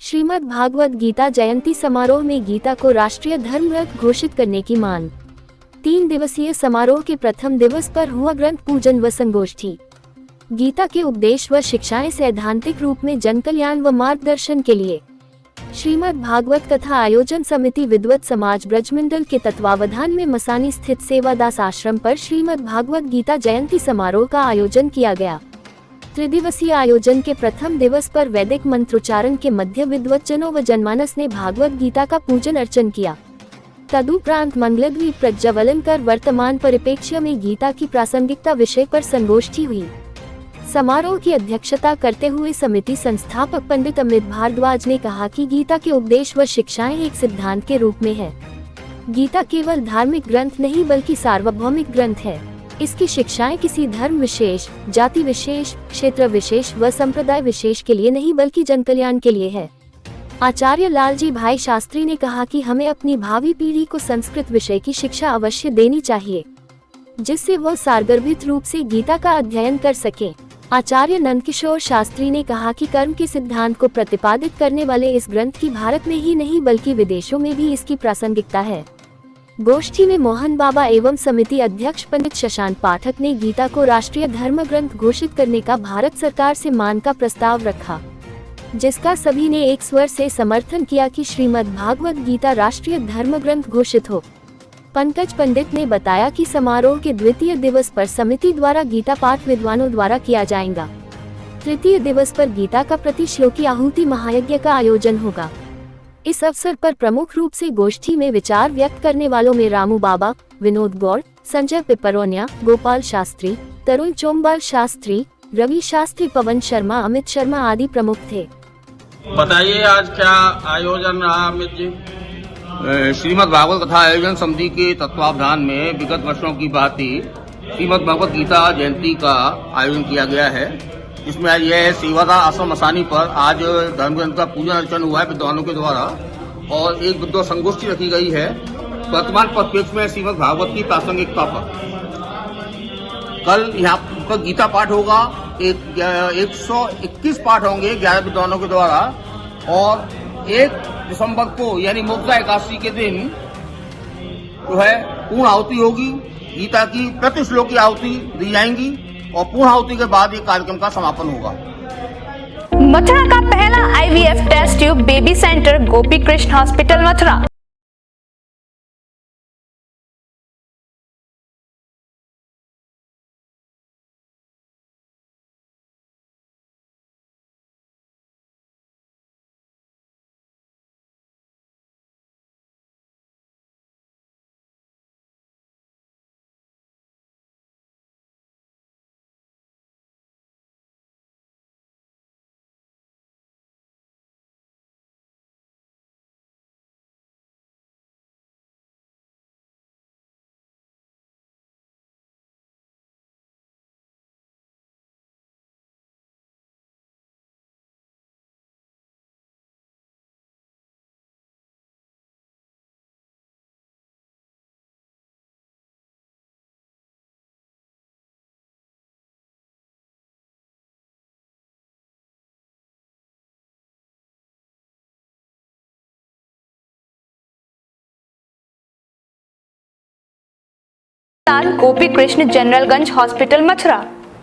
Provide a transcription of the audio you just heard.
श्रीमद् भागवत गीता जयंती समारोह में गीता को राष्ट्रीय धर्म ग्रंथ घोषित करने की मांग। 3 दिवसीय समारोह के प्रथम दिवस पर हुआ ग्रंथ पूजन व संगोष्ठी। गीता के उपदेश व शिक्षाएं सैद्धांतिक रूप में जनकल्याण व मार्गदर्शन के लिए श्रीमद् भागवत कथा आयोजन समिति विद्वत समाज ब्रजमंडल के तत्वावधान में मसानी स्थित सेवादास आश्रम पर श्रीमद् भागवत गीता जयंती समारोह का आयोजन किया गया। त्रिदिवसीय आयोजन के प्रथम दिवस पर वैदिक मंत्रोच्चारण के मध्य विद्वतजनों व जनमानस ने भागवत गीता का पूजन अर्चन किया। तदुपरांत मंगलद्वीप प्रज्वलन कर वर्तमान परिप्रेक्ष्य में गीता की प्रासंगिकता विषय पर संगोष्ठी हुई। समारोह की अध्यक्षता करते हुए समिति संस्थापक पंडित अमित भारद्वाज ने कहा कि गीता के उपदेश व शिक्षाएं एक सिद्धांत के रूप में है। गीता केवल धार्मिक ग्रंथ नहीं बल्कि सार्वभौमिक ग्रंथ है। इसकी शिक्षाएं किसी धर्म विशेष, जाति विशेष, क्षेत्र विशेष व संप्रदाय विशेष के लिए नहीं बल्कि जनकल्याण के लिए है। आचार्य लालजी भाई शास्त्री ने कहा कि हमें अपनी भावी पीढ़ी को संस्कृत विषय की शिक्षा अवश्य देनी चाहिए, जिससे वह सारगर्भित रूप से गीता का अध्ययन कर सके। आचार्य नंदकिशोर शास्त्री ने कहा कि कर्म के सिद्धांत को प्रतिपादित करने वाले इस ग्रंथ की भारत में ही नहीं बल्कि विदेशों में भी इसकी प्रासंगिकता है। गोष्ठी में मोहन बाबा एवं समिति अध्यक्ष पंडित शशांक पाठक ने गीता को राष्ट्रीय धर्म ग्रंथ घोषित करने का भारत सरकार से मांग का प्रस्ताव रखा, जिसका सभी ने एक स्वर से समर्थन किया कि श्रीमद् भागवत गीता राष्ट्रीय धर्म ग्रंथ घोषित हो। पंकज पंडित ने बताया कि समारोह के द्वितीय दिवस पर समिति द्वारा गीता पाठ विद्वानों द्वारा किया जाएगा। तृतीय दिवस पर गीता का प्रति श्लोकी आहुति महायज्ञ का आयोजन होगा। इस अवसर पर प्रमुख रूप से गोष्ठी में विचार व्यक्त करने वालों में रामू बाबा, विनोद गौड़, संजय पिपरोनिया, गोपाल शास्त्री, तरुण चोम्बाल शास्त्री, रवि शास्त्री, पवन शर्मा, अमित शर्मा आदि प्रमुख थे। बताइए आज क्या आयोजन रहा अमित जी? श्रीमद् भागवत कथा आयोजन समिति के तत्वावधान में विगत वर्षों की बात ही श्रीमद् भागवत गीता जयंती का आयोजन किया गया है। इसमें आज यह सेवादास आश्रम मसानी पर आज धर्म ग्रंथ का पूजन अर्चन हुआ है विद्वानों के द्वारा और एक विद्वत संगोष्ठी रखी गई है वर्तमान परिप्रेक्ष्य में श्रीमद् भागवत की प्रासंगिकता पर। कल यहाँ पर गीता पाठ होगा, 121 पाठ होंगे 11 विद्वानों के द्वारा और 1 दिसंबर को यानी मोक्षा एकादशी के दिन जो है पूर्ण आहुति होगी। गीता की प्रति श्लोक की आहुति दी जाएंगी और पूर्ण आहुति के बाद ये कार्यक्रम का समापन होगा। मथुरा का पहला IVF test tube baby centre Gopi Krishna hospital Mathura. Gopi Krishna Generalganj hospital Mathura.